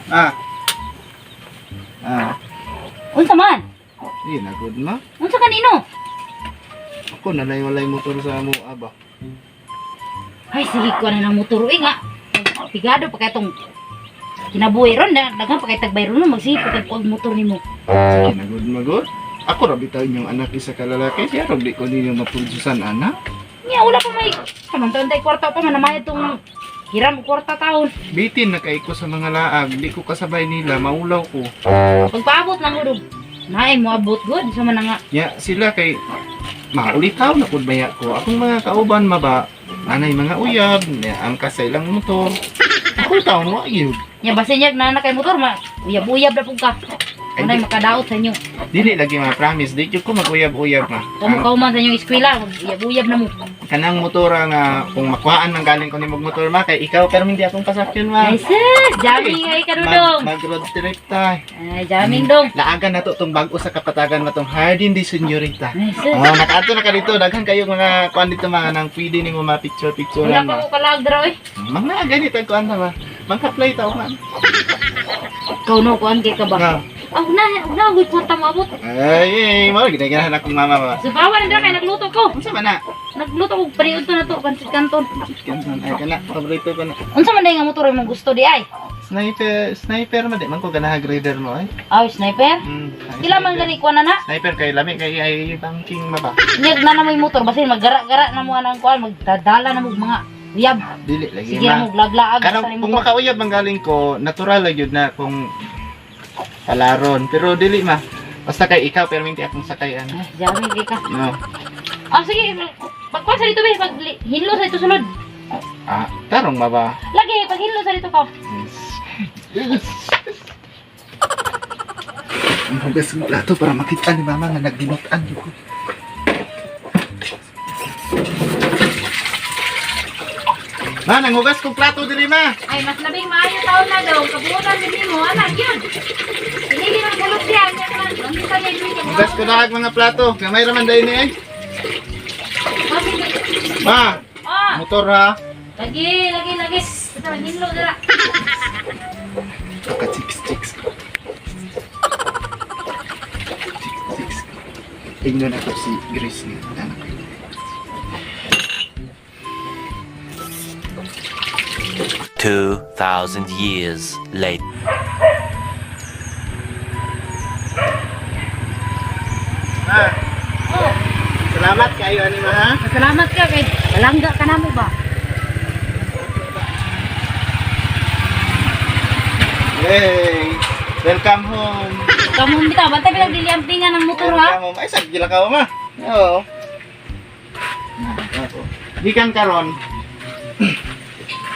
Ah. Ah. Unsa man? Di na good ma. Unsa kanino? Ako nalay-walay motor sa amo aba. Ay, sige ko na ng motor nga. Pigado pa kay tong kinabuhi ron na daghang pa kay tagbay ron magsipot ang motor nimo. Sige na good magod. Ako ra bitaw yung anak isa ka lalaki. Siya ra di ko ninyo mapulsusan anak. Nya wala pa may samantang tay kwarta pa man namay tong hiram kwarta taon. Bitin na kay ko sa mga laag. Di ko kasabay nila. Maulaw ko. Pagpaabot lang gud. Naay mo abot gud sa man nga. Ya sila kay maulitaw na pud baya ko. Akong mga kauban maba. Anay mga uyab. Ang kasay lang motor. Ako taon mo ayun. Nya basin niya na kay motor ma uyab-uyab na pug ka. Anay makadaot sa inyo. Dili lagi ma-promise. Di ko mag-uyab-uyab na. Kauman sa inyong eskwela, uyab-uyab na mo. Kanang motora nga kung makuhaan man galing ko ni motor ma kay ikaw pero hindi akong pasakyan ma. Ay sis, jamming ay kadudong. Mag-road trip tay. Ay jamming dong. Laagan na to tong bag-o sa kapatagan matong Hardin di Senyorita. Ay sis. Oh, nakaadto na ka dito. Daghan kayo mga kuan dito mga nang pwede nimo ma-picture Wala lang. pa ko kalag dra oy. Mga ganito ang kuan ba? Mangka-play ta man. Ikaw no kuan kay ka ba? Nga. Na gud kwarta mo abot. Ay, mo ginaganahan akong mama ba. Subawan na kay nagluto ko. Unsa man na? Nagluto ko period to na to pansit kanton. Kansan ay kana paborito ko na. Unsa man day nga motor mo gusto di ay? Sniper man di man ko ganaha grader mo ay. Aw sniper. Ay, Kila man gani kuan na. Sniper kay lami kay ay banking maba. Nyag na mo motor basin maggara-gara na mo anang kuan magdadala na mo mga uyab. Dili lagi Sige na mo glaglaag sa kanang kung imo. makauyab ang galing ko, natural lang yun na kung palaron. Pero dili ma. Basta kay ikaw pero hindi akong sakayan. Ay, jamming kay ka. No. Sige, pagkuha sa dito be, pag hinlo sa dito sunod. Ah, tarong ma ba? Lagi, pag hinlo sa dito ka. Ang hugas ng plato para makita ni mama nga nagdinutan ko. Ma, nanghugas kong plato diri ma. Ay, mas labing maayo taon na daw. Kabuutan din mo, anak yun. Hindi ng bulok diyan. Ang kita niya yung Hugas ko na mga plato. Gamay raman dahil ni eh. Ma, Ah, motor ha. lagi. Ito, hinlo dira. Chicks. Tingnan ako si Grace ni anak ko. 2,000 years later. Ma, Oh, salamat kayo ani ma ha. salamat ka kay balangga ka na mo ba? Hey, welcome home. Kamu bitaw, bantay bilang diliampingan ng motor ha. Welcome home. Ay, sagila ka ma. Oo. Gikan karon.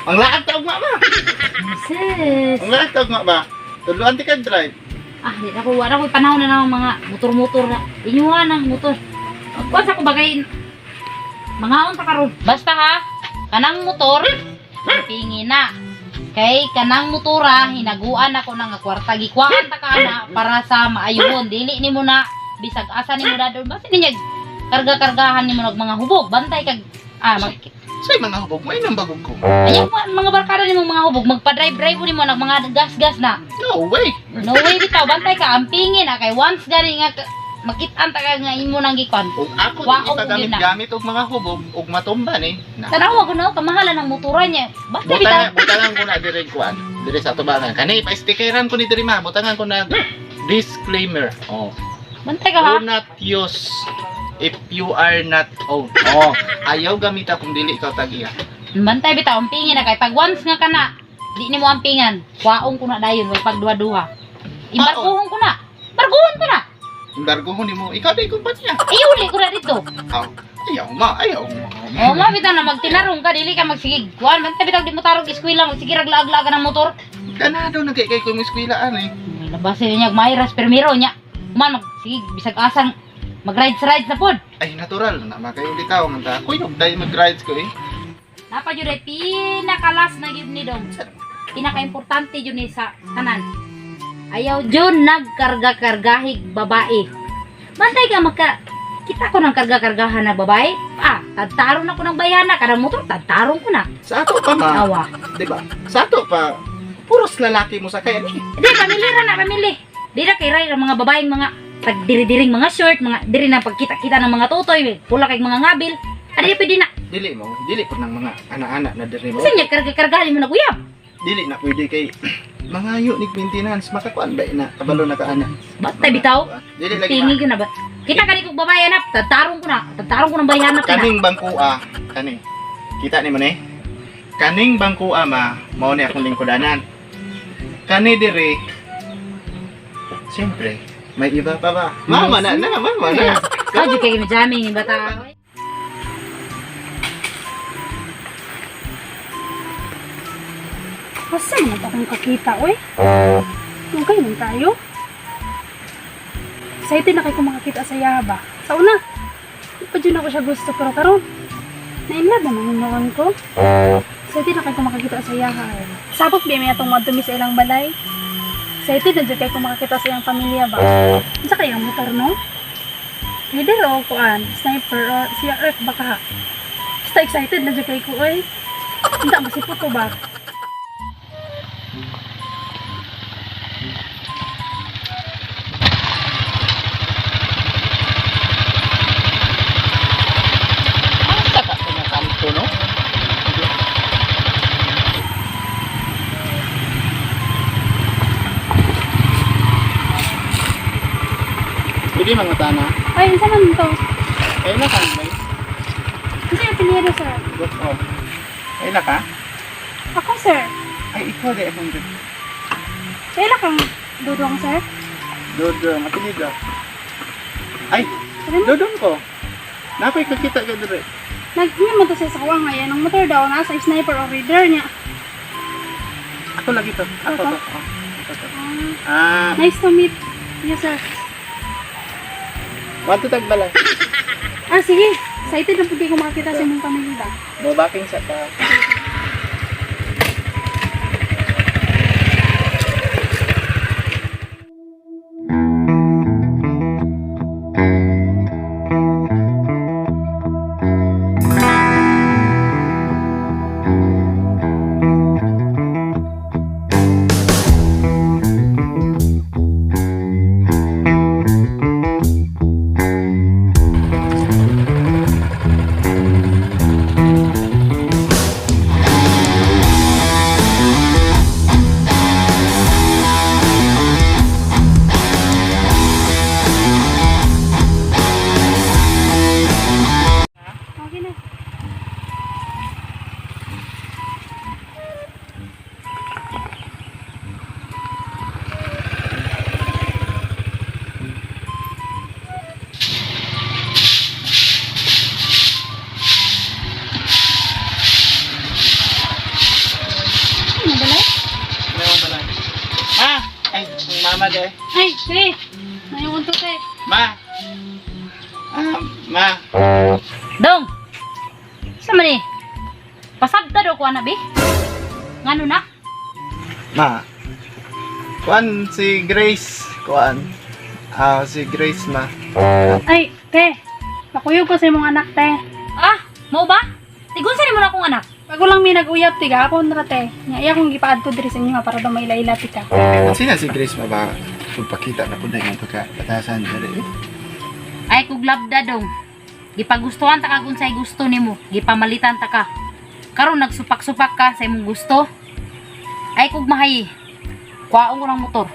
Ang laag ta ugma ba? Sis. Ang laag ta ugma ba? Tudloan ti kag drive. Ah, di na ko wala ko panahon na ng mga motor-motor na. Inyuha ng motor. Kuwasa ko bagay mga unta karon. Basta ha, kanang motor pingin na. Kay kanang motora hinaguan ako ng kwarta gikwaan ta kana para sa maayuhon. Dili nimo na bisag asa nimo dadol. Basta niya karga-kargahan nimo ng mga hubog. Bantay kag Say mga hubog, may nang bagog ko. ayaw mga barkada nimo mga hubog magpa-drive nimo ng mga gas-gas na. No way. No way bitaw, bantay ka, ang pingin kay once gani nga makitaan ta ka nga imo nang gikon. Ug ako Wow, di yun na. gamit og mga hubog ug matumba ni. Tanawa ko no, kamahalan ng motora niya. Basta bitaw. Butangan ko na dire kuan. Dire sa tubangan. Kani pa stikeran ko ni dire ma. Butangan ko na disclaimer. Oh. Bantay ka ha. Do not use if you are not owned. Oh, ayaw gamita kung dili ikaw tag-iya. Bantay bitaw, ang pingin na kay pag once nga kana, di nimo ang pingan. Kwaong ko na dayon wag pagduha-duha. Imbarkuhon ko na. Barkuhon ko na. Embargo nimo, ikaw day kumpanya. Iuli ko na dito. Oh, ayaw ma. O ma bitaw na magtinarong ka dili ka magsigig. Kuan bantay bitaw di mo tarog eskwela magsigig raglaag-laag ng motor. Ganado na kay ko miskwilaan eh. May nabasa niya mayras permiro niya. Man magsigig bisag asang mag-rides na pod. Ay natural na makayo bitaw man ta. Kuy day mag-rides ko eh. Napa jud ay pinakalas na gyud ni dong. Pinaka-importante jud ni sa kanan. Ayaw jud nagkarga-kargahig babae. Bantay ka kita ko ng karga-kargahan na babae. Tadtarong na ko ng bayana kada motor, tadtarong ko na. Sa ato pa ma. Awa. Di ba? Sa ato pa puro lalaki mo sa kaya ni. Di, pamili ra na, pamili. Di na kay Ray, mga babaeng mga pagdiri-diring mga short, mga diri na pagkita-kita ng mga tutoy, pula kay mga ngabil. Adi pwede na. Dili po ng mga anak-anak na diri mo. Kasi niya karga-kargahan mo na kuyab. Dili na pwede kay mangayo ni maintenance makakuan ba na kabalo na kaana. Batay bitaw. Dili lagi Tingi ko na ba? Kita kani kog babae na, tatarong ko ng barihan na. kaning bangkua kani. Kita ni mo ni. Kaning bangkua mao ni akong lingkudanan. Kani diri. Siyempre, may iba pa ba? Mama na. Kau juga kayak jamming bata. Asa naman akong kakita, oy? Okay lang tayo. Excited na kayo kung makakita sa Yaba. Sa una, di pa dyan ako siya gusto, pero karon na-inlove naman yung ko. Excited na kayo kung makakita sa Yaha. Sabot ba may atong madumi sa ilang balay? Excited na dyan kayo kung makakita sa iyang pamilya ba? Sa kayang motor, no? Leader o kuan, sniper o CRF baka. Basta excited na dyan kayo ko, oy. Hindi, masipot ko ba? Asa ka kumakanto no? Pwede mga tana. Ay, saan naman to? Ay na ka, bay. Hindi, apelido, sir. Good oh. Ay na ka? Ako, sir. Ay ikaw di akong good. Kaya kang dudong, sir? Dodong, apelido. Ay, Sabi mo, dodong ko. Nakoy kakita ka dire. nag-iwan mo to sa sawa nga yan. Ang motor daw, nasa sniper o reader niya. Ako lagi to. Ako Ako? to. Oh, ako to. Ah, Ah, nice to meet you, sir. want to tagbalay. Ah, sige. Excited na pag ko makakita sa mong pamilya. Bobaking sa ka. Okay na. Ano ba lang? Meron balay. Ah, ay, ang mama de. Ay, te. Nayong to, te. Ma. Ma. Dong. Sama ni. Pasabta do ko ana bi. Ngano na? Ma. Kuan si Grace. Kuan. Si Grace ma. Ay, te. Nakuyog ko sa imong anak, te. Ah, mo ba? Tigun sa mo na akong anak. Bago lang may nag-uyap, tiga ako na, te. Iya kong gipaadto diri sa inyo nga para daw may ila tika. Sina si Grace ma ba? Pagpakita na po na yung pagkatasan dali. Ay kog labda dong. Gipagustuhan ta ka kung say gusto nimo. Gipamalitan ta ka. Karon nagsupak-supak ka sa imong gusto. Ay kog mahay. Kuwaon ko ng motor.